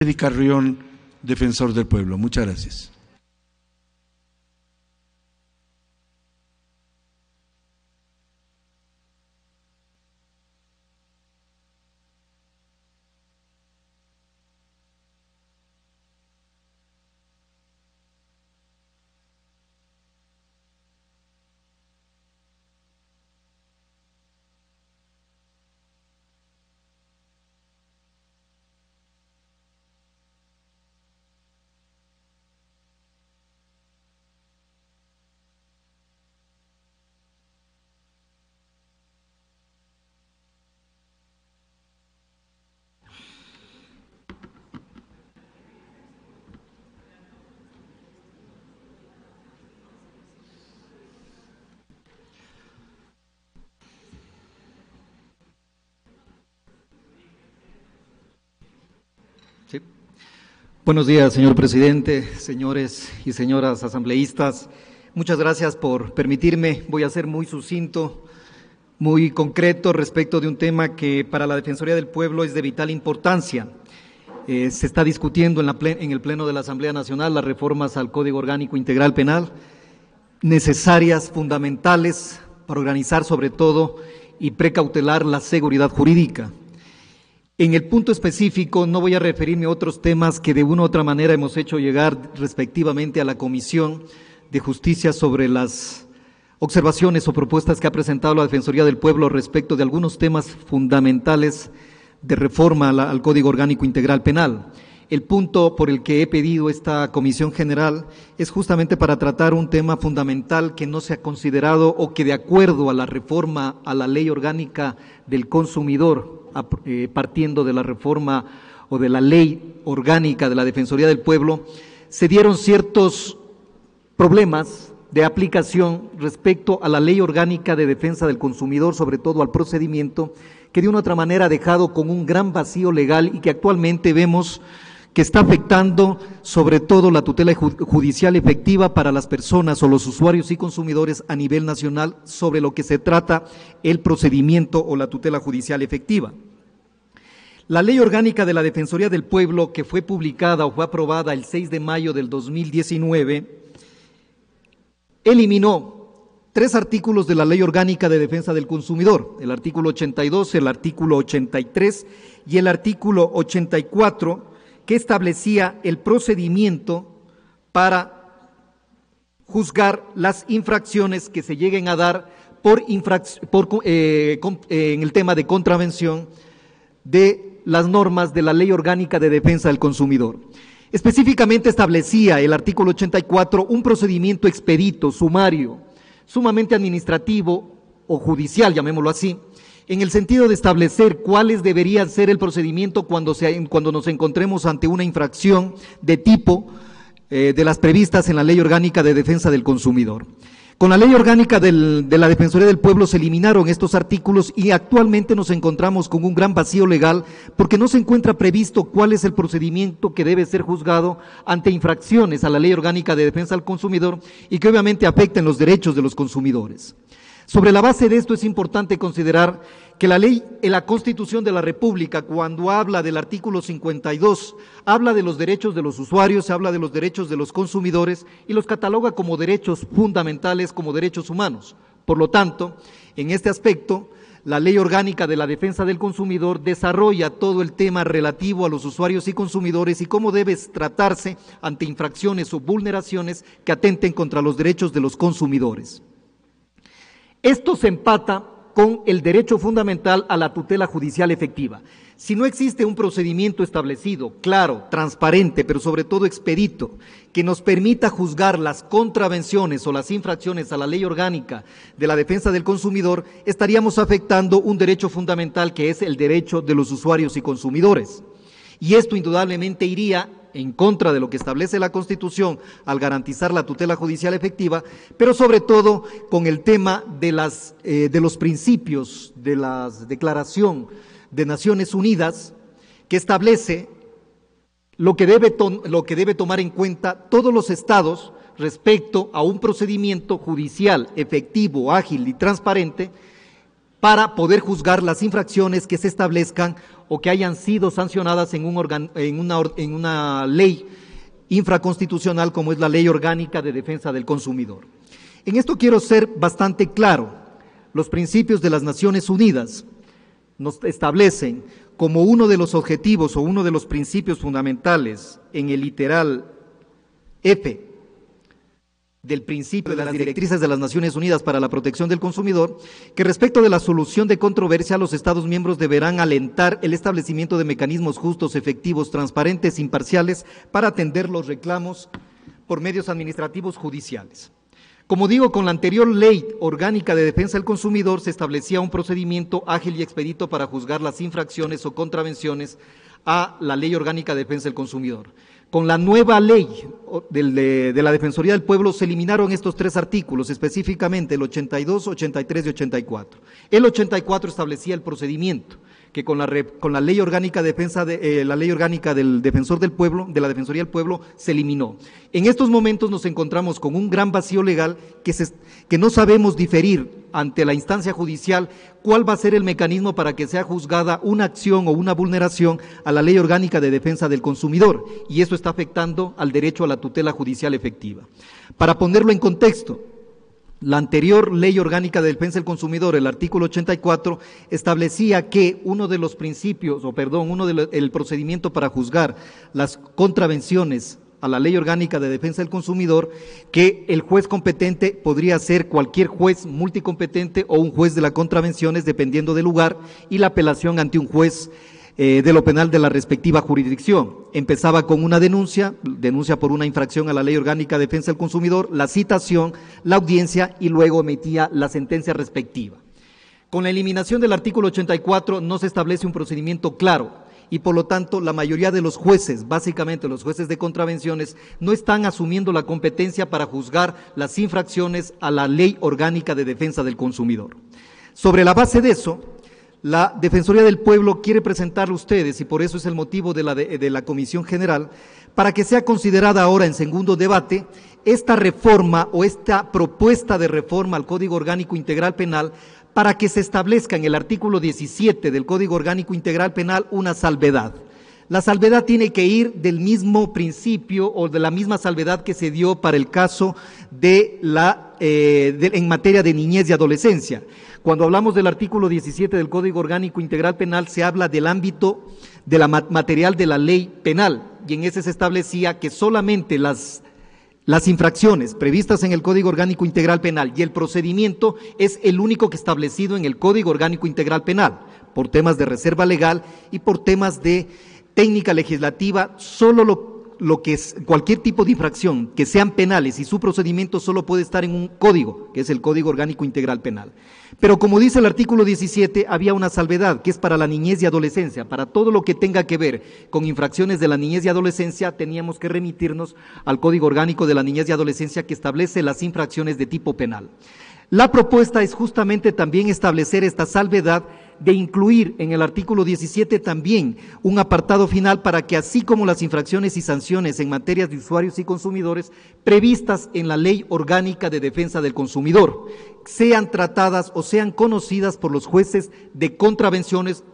Eddie Carrión, defensor del pueblo. Muchas gracias. Sí. Buenos días, señor presidente, señores y señoras asambleístas. Muchas gracias por permitirme. Voy a ser muy sucinto, muy concreto respecto de un tema que para la Defensoría del Pueblo es de vital importancia. Se está discutiendo en el Pleno de la Asamblea Nacional las reformas al Código Orgánico Integral Penal, necesarias, fundamentales para organizar sobre todo y precautelar la seguridad jurídica. En el punto específico no voy a referirme a otros temas que de una u otra manera hemos hecho llegar respectivamente a la Comisión de Justicia sobre las observaciones o propuestas que ha presentado la Defensoría del Pueblo respecto de algunos temas fundamentales de reforma al Código Orgánico Integral Penal. El punto por el que he pedido esta comisión general es justamente para tratar un tema fundamental que no se ha considerado o que de acuerdo a la reforma a la Ley Orgánica del Consumidor, partiendo de la reforma o de la Ley Orgánica de la Defensoría del Pueblo, se dieron ciertos problemas de aplicación respecto a la Ley Orgánica de Defensa del Consumidor, sobre todo al procedimiento, que de una u otra manera ha dejado con un gran vacío legal y que actualmente vemos que está afectando sobre todo la tutela judicial efectiva para las personas o los usuarios y consumidores a nivel nacional sobre lo que se trata el procedimiento o la tutela judicial efectiva. La Ley Orgánica de la Defensoría del Pueblo, que fue publicada o fue aprobada el 6 de mayo del 2019, eliminó 3 artículos de la Ley Orgánica de Defensa del Consumidor, el artículo 82, el artículo 83 y el artículo 84, que establecía el procedimiento para juzgar las infracciones que se lleguen a dar en el tema de contravención de las normas de la Ley Orgánica de Defensa del Consumidor. Específicamente establecía el artículo 84 un procedimiento expedito, sumario, sumamente administrativo o judicial, llamémoslo así, en el sentido de establecer cuáles deberían ser el procedimiento cuando nos encontremos ante una infracción de tipo de las previstas en la Ley Orgánica de Defensa del Consumidor. Con la Ley Orgánica de la Defensoría del Pueblo se eliminaron estos artículos y actualmente nos encontramos con un gran vacío legal porque no se encuentra previsto cuál es el procedimiento que debe ser juzgado ante infracciones a la Ley Orgánica de Defensa del Consumidor y que obviamente afecten los derechos de los consumidores. Sobre la base de esto es importante considerar que la ley, en la Constitución de la República, cuando habla del artículo 52, habla de los derechos de los usuarios, habla de los derechos de los consumidores y los cataloga como derechos fundamentales, como derechos humanos. Por lo tanto, en este aspecto, la Ley Orgánica de la Defensa del Consumidor desarrolla todo el tema relativo a los usuarios y consumidores y cómo debe tratarse ante infracciones o vulneraciones que atenten contra los derechos de los consumidores. Esto se empata con el derecho fundamental a la tutela judicial efectiva. Si no existe un procedimiento establecido, claro, transparente, pero sobre todo expedito, que nos permita juzgar las contravenciones o las infracciones a la Ley Orgánica de la Defensa del Consumidor, estaríamos afectando un derecho fundamental que es el derecho de los usuarios y consumidores. Y esto indudablemente iría en contra de lo que establece la Constitución al garantizar la tutela judicial efectiva, pero sobre todo con el tema de los principios de la Declaración de Naciones Unidas, que establece lo que debe tomar en cuenta todos los estados respecto a un procedimiento judicial efectivo, ágil y transparente para poder juzgar las infracciones que se establezcan o que hayan sido sancionadas en una ley infraconstitucional como es la Ley Orgánica de Defensa del Consumidor. En esto quiero ser bastante claro. Los principios de las Naciones Unidas nos establecen como uno de los objetivos o uno de los principios fundamentales en el literal F del principio de las directrices de las Naciones Unidas para la protección del consumidor, que respecto de la solución de controversia, los Estados miembros deberán alentar el establecimiento de mecanismos justos, efectivos, transparentes, imparciales para atender los reclamos por medios administrativos judiciales. Como digo, con la anterior Ley Orgánica de Defensa del Consumidor se establecía un procedimiento ágil y expedito para juzgar las infracciones o contravenciones a la Ley Orgánica de Defensa del Consumidor. Con la nueva ley de la Defensoría del Pueblo se eliminaron estos 3 artículos, específicamente el 82, 83 y 84. El 84 establecía el procedimiento que con la Ley Orgánica de Defensa la Ley Orgánica del Defensor del Pueblo, de la Defensoría del Pueblo, se eliminó. En estos momentos nos encontramos con un gran vacío legal que no sabemos diferir ante la instancia judicial cuál va a ser el mecanismo para que sea juzgada una acción o una vulneración a la Ley Orgánica de Defensa del Consumidor, y eso está afectando al derecho a la tutela judicial efectiva. Para ponerlo en contexto, la anterior Ley Orgánica de Defensa del Consumidor, el artículo 84, establecía que el procedimiento para juzgar las contravenciones a la Ley Orgánica de Defensa del Consumidor, que el juez competente podría ser cualquier juez multicompetente o un juez de las contravenciones, dependiendo del lugar, y la apelación ante un juez de lo penal de la respectiva jurisdicción. Empezaba con una denuncia por una infracción a la Ley Orgánica de Defensa del Consumidor, la citación, la audiencia y luego emitía la sentencia respectiva. Con la eliminación del artículo 84 no se establece un procedimiento claro y por lo tanto la mayoría de los jueces, básicamente los jueces de contravenciones, no están asumiendo la competencia para juzgar las infracciones a la Ley Orgánica de Defensa del Consumidor. Sobre la base de eso, la Defensoría del Pueblo quiere presentarle a ustedes, y por eso es el motivo de la Comisión General, para que sea considerada ahora en segundo debate esta reforma o esta propuesta de reforma al Código Orgánico Integral Penal, para que se establezca en el artículo 17 del Código Orgánico Integral Penal una salvedad. La salvedad tiene que ir del mismo principio o de la misma salvedad que se dio para el caso en materia de niñez y adolescencia. Cuando hablamos del artículo 17 del Código Orgánico Integral Penal, se habla del ámbito de la material de la ley penal, y en ese se establecía que solamente las infracciones previstas en el Código Orgánico Integral Penal y el procedimiento es el único que establecido en el Código Orgánico Integral Penal, por temas de reserva legal y por temas de técnica legislativa. Solo lo que es cualquier tipo de infracción que sean penales y su procedimiento solo puede estar en un código, que es el Código Orgánico Integral Penal. Pero como dice el artículo 17, había una salvedad que es para la niñez y adolescencia. Para todo lo que tenga que ver con infracciones de la niñez y adolescencia, teníamos que remitirnos al Código Orgánico de la Niñez y Adolescencia, que establece las infracciones de tipo penal. La propuesta es justamente también establecer esta salvedad de incluir en el artículo 17 también un apartado final para que, así como las infracciones y sanciones en materia de usuarios y consumidores previstas en la Ley Orgánica de Defensa del Consumidor, sean tratadas o sean conocidas por los jueces de contravenciones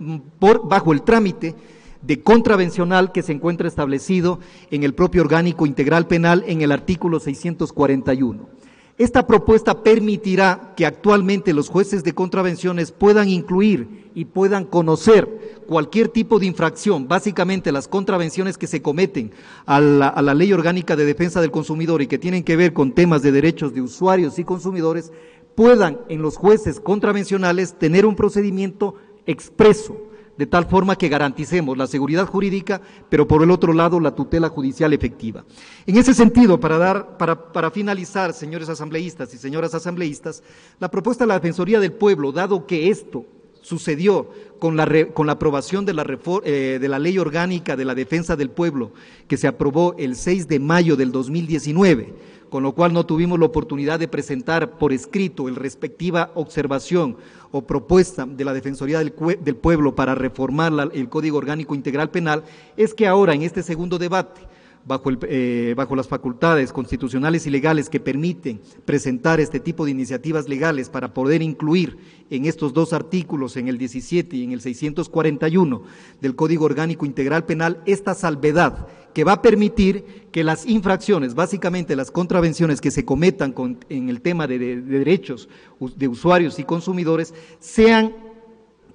bajo el trámite de contravencional que se encuentra establecido en el propio Orgánico Integral Penal en el artículo 641. Esta propuesta permitirá que actualmente los jueces de contravenciones puedan incluir y puedan conocer cualquier tipo de infracción, básicamente las contravenciones que se cometen a la Ley Orgánica de Defensa del Consumidor y que tienen que ver con temas de derechos de usuarios y consumidores, puedan en los jueces contravencionales tener un procedimiento expreso, de tal forma que garanticemos la seguridad jurídica, pero por el otro lado la tutela judicial efectiva. En ese sentido, para finalizar, señores asambleístas y señoras asambleístas, la propuesta de la Defensoría del Pueblo, dado que esto sucedió con la aprobación de la Ley Orgánica de la Defensa del Pueblo, que se aprobó el 6 de mayo del 2019, con lo cual no tuvimos la oportunidad de presentar por escrito la respectiva observación o propuesta de la Defensoría del Pueblo para reformar el Código Orgánico Integral Penal, es que ahora en este segundo debate, bajo las facultades constitucionales y legales que permiten presentar este tipo de iniciativas legales para poder incluir en estos dos artículos, en el 17 y en el 641 del Código Orgánico Integral Penal, esta salvedad que va a permitir que las infracciones, básicamente las contravenciones que se cometan en el tema de derechos de usuarios y consumidores, sean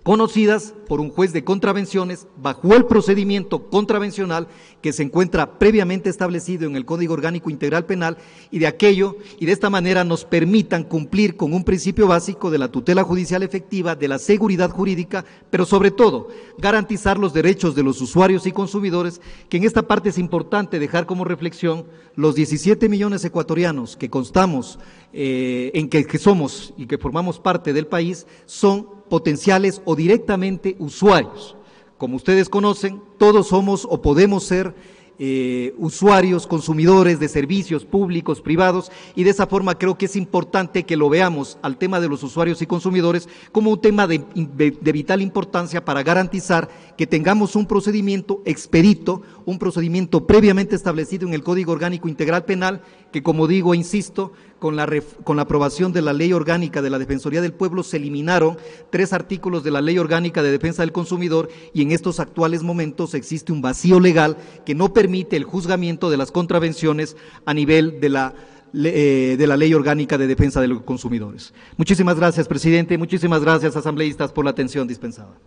conocidas por un juez de contravenciones bajo el procedimiento contravencional que se encuentra previamente establecido en el Código Orgánico Integral Penal, y de esta manera nos permitan cumplir con un principio básico de la tutela judicial efectiva, de la seguridad jurídica, pero sobre todo garantizar los derechos de los usuarios y consumidores, que en esta parte es importante dejar como reflexión: los 17 millones ecuatorianos que constamos, que somos y que formamos parte del país, son potenciales o directamente usuarios. Como ustedes conocen, todos somos o podemos ser usuarios, consumidores de servicios públicos, privados, y de esa forma creo que es importante que lo veamos al tema de los usuarios y consumidores como un tema de vital importancia para garantizar que tengamos un procedimiento expedito, un procedimiento previamente establecido en el Código Orgánico Integral Penal, que, como digo e insisto, con la aprobación de la Ley Orgánica de la Defensoría del Pueblo se eliminaron 3 artículos de la Ley Orgánica de Defensa del Consumidor, y en estos actuales momentos existe un vacío legal que no permite el juzgamiento de las contravenciones a nivel de la Ley Orgánica de Defensa de los Consumidores. Muchísimas gracias, presidente. Muchísimas gracias, asambleístas, por la atención dispensada.